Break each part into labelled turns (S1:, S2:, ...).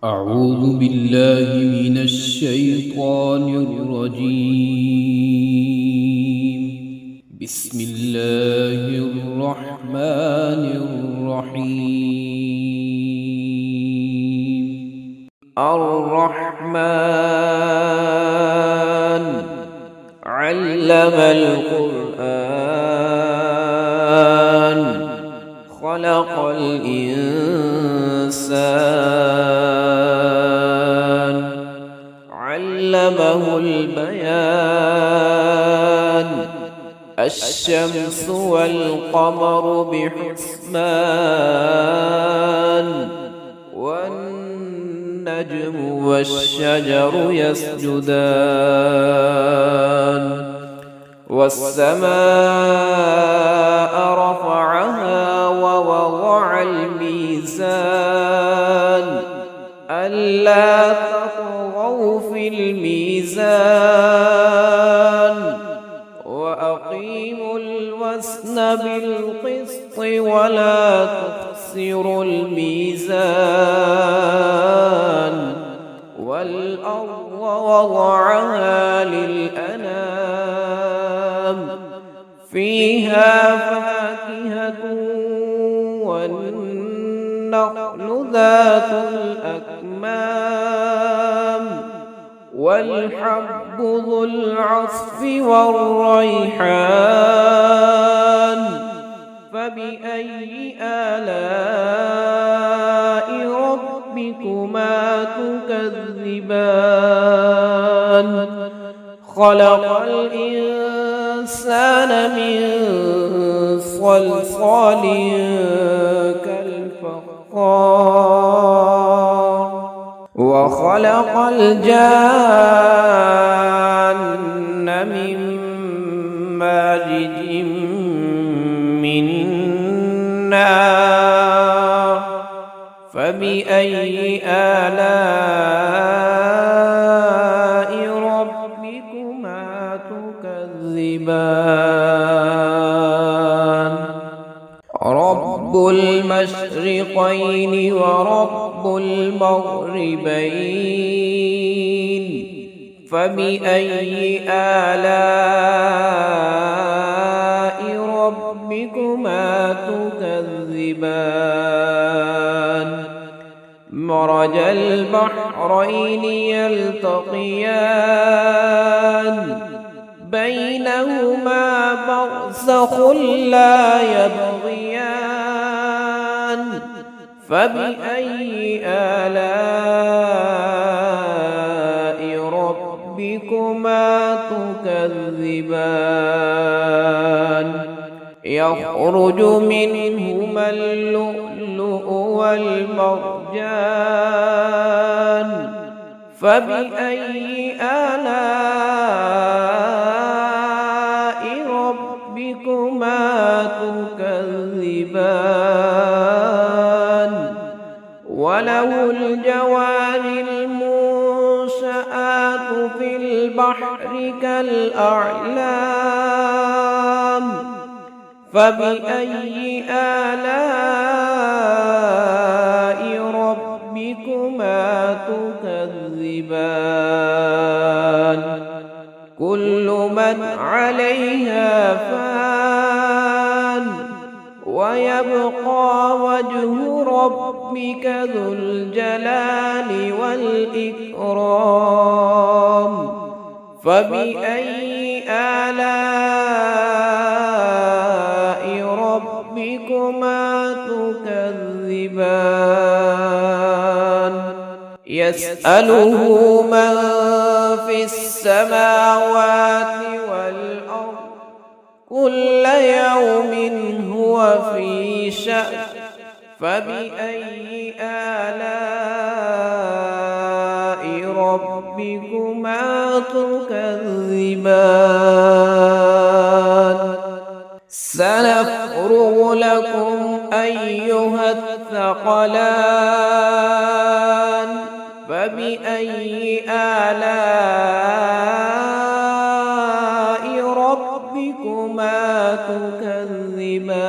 S1: أعوذ بالله من الشيطان الرجيم. بسم الله الرحمن الرحيم. الرحمن علم القرآن خلق الإنسان علمه البيان الشمس والقمر بحسبان والنجم والشجر يسجدان والسماء رفعها ووضع الميزان ألا تطغوا في الميزان وأقيموا الوزن بالقسط ولا تخسروا الميزان والأرض وضعها للأنام فيها فاكهة والنخل ذات الأكمام والحب ذو العصف والريحان فبأي آلاء ربكما تكذبان خلق الإنسان من صلصال كالفخار وخلق الجان من مارج من نار فبأي آلاء ربكما تكذبان رب المشرقين ورب المغربين فبأي آلاء ربكما تكذبان مرج البحرين يلتقيان بينهما برزخ لا يبغيان فبأي آلاء ربكما تكذبان يخرج منهما اللؤلؤ والمرجان فبأي آلاء ربكما تكذبان وله الجوار المنشآت في البحر كالأعلام فبأي آلاء ربكما تكذبان كل من عليها فان ويبقى وجه ربك ذو الجلال والإكرام فبأي آلاء ربكما تكذبان يسأله من في السماوات والأرض كل يوم هو في شأن فبأي آلاء ربكما تكذبان سنفرغ لكم أيها الثقلان فبأي آلاء ربكما تكذبان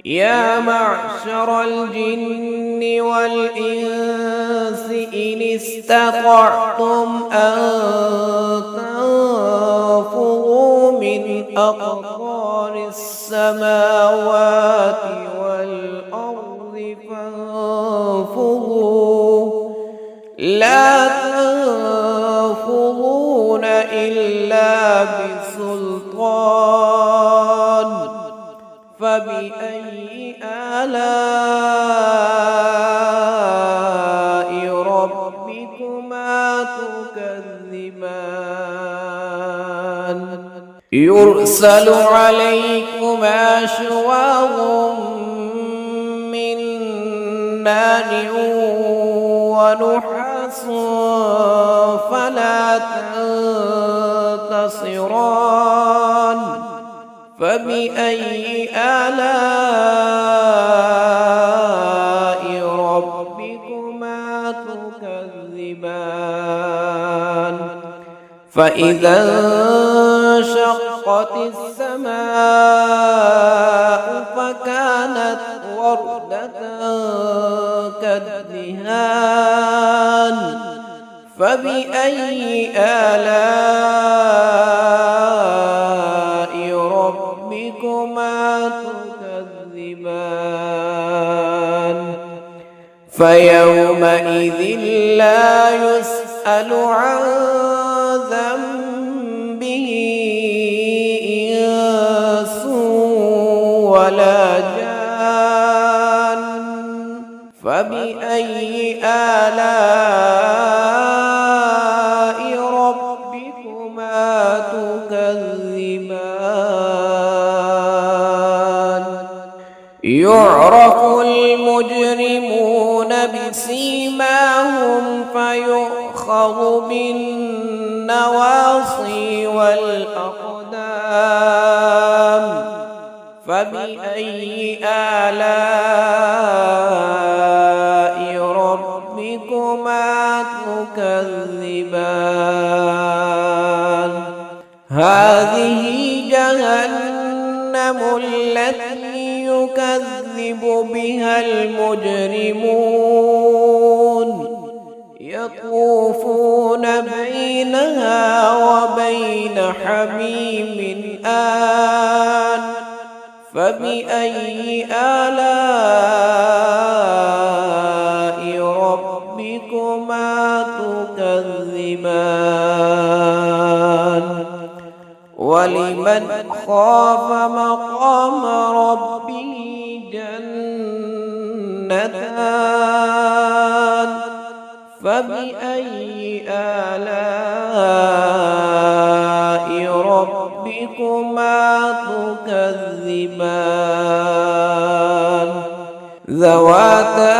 S1: يا معشر الجن والإنس إن استطعتم أن تنفذوا من أقطار السماوات والأرض فانفذوا لا تنفذون إلا بسلطان فبأي آلاء ربكما تكذبان يرسل عليكما شواظ من نار ونحاس فلا تنتصران فبأي آلاء ربكما تكذبان فإذا انشقت السماء فكانت وردة كالدهان فبأي آلاء ربكما تكذبان فيومئذ لا يسأل عن ذنبه إنس ولا جان فبأي آلاء ربكما تكذبان يعرف المجرمون بسيماهم فيؤخذ بالنواصي والأقدام فبأي آلاء ربكما تكذبان هذه جهنم التي يكذب بها المجرمون يطوفون بينها وبين حميم آن فبأي آلاء ربكما تكذبان ولمن خاف مقام ربه جنتان فبأي آلاء ربكما تكذبان ذواتا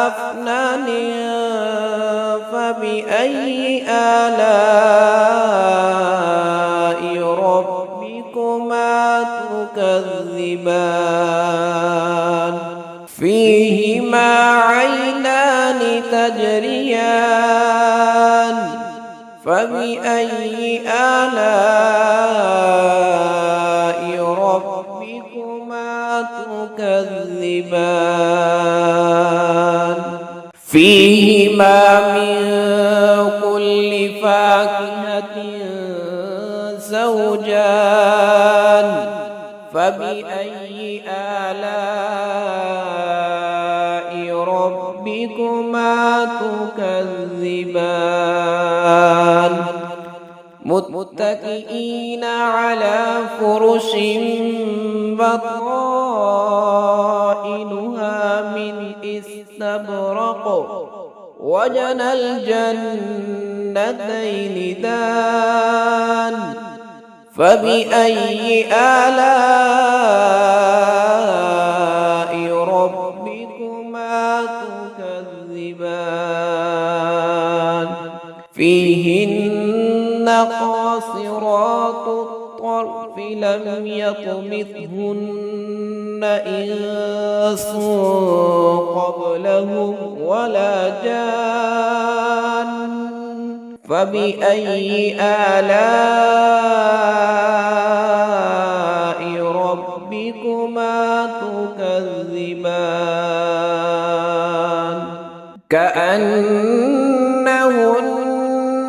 S1: أفنان فبأي آلاء ربكما تكذبان فيهما عينان تجريان فبأي آلاء ربكما تكذبان فيهما من كل فاكهة زوجان فبأي آلاء ربكما تكذبان متكئين على فرش بطائنها من استبرق وجنى الجنتين دان فبأي آلاء ربكما تكذبان فيهن قاصرات الطرف لم يطمثهن إنس قبلهم ولا جان فبأي آلاء ربكما تكذبان كأنهن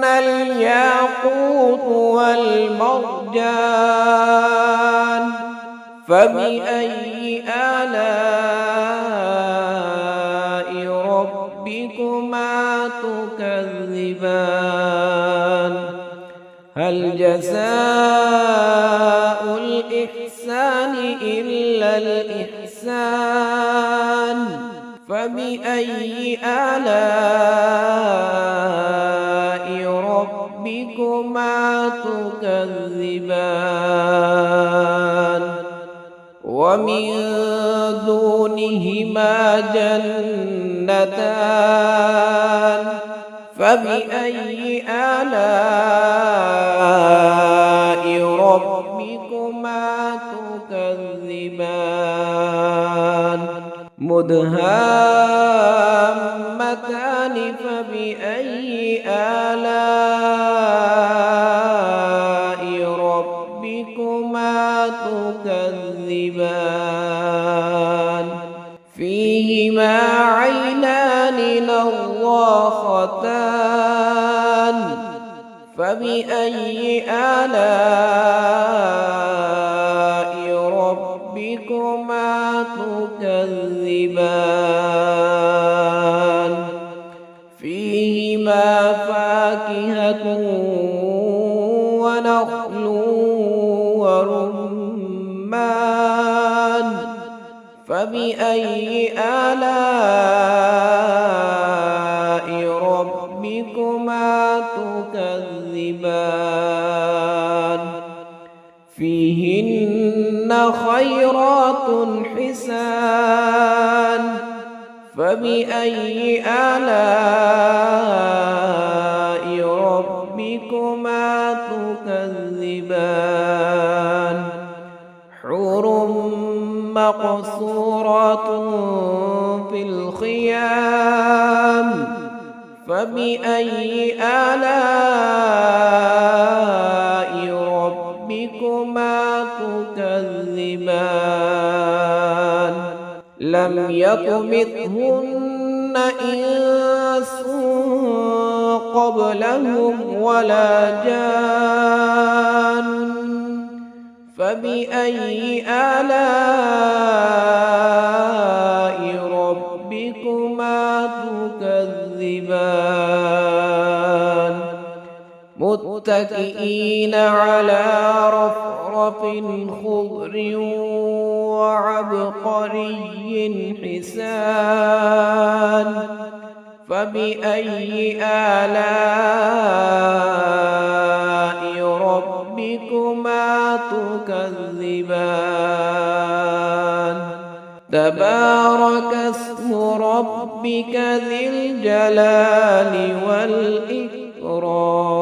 S1: الياقوت والمرجان فبأي آلاء ربكما تكذبان هل جزاء الإحسان إلا الإحسان فبأي آلاء ربكما تكذبان ومن دونهما جنتان فبأي آلاء ربكما تكذبان مدهامتان فبأي آلاء ربكما تكذبان فيهما عينان نضاختان فبأي آلاء ربكما تكذبان فيهما فاكهة ونخل ورمان فبأي آلاء ربكما تكذبان فيهن خيرات حسان فبأي آلاء ربكما تكذبان حور مقصورات في الخيام فبأي آلاء ربكما تكذبان لم يطمثهن إنس قبلهم ولا جان فبأي آلاء ربكما تكذبان متكئين على رفرف خضر وعبقري حسان فبأي آلاء ربكما تكذبان تبارك اسم ربك ذي الجلال والإكرام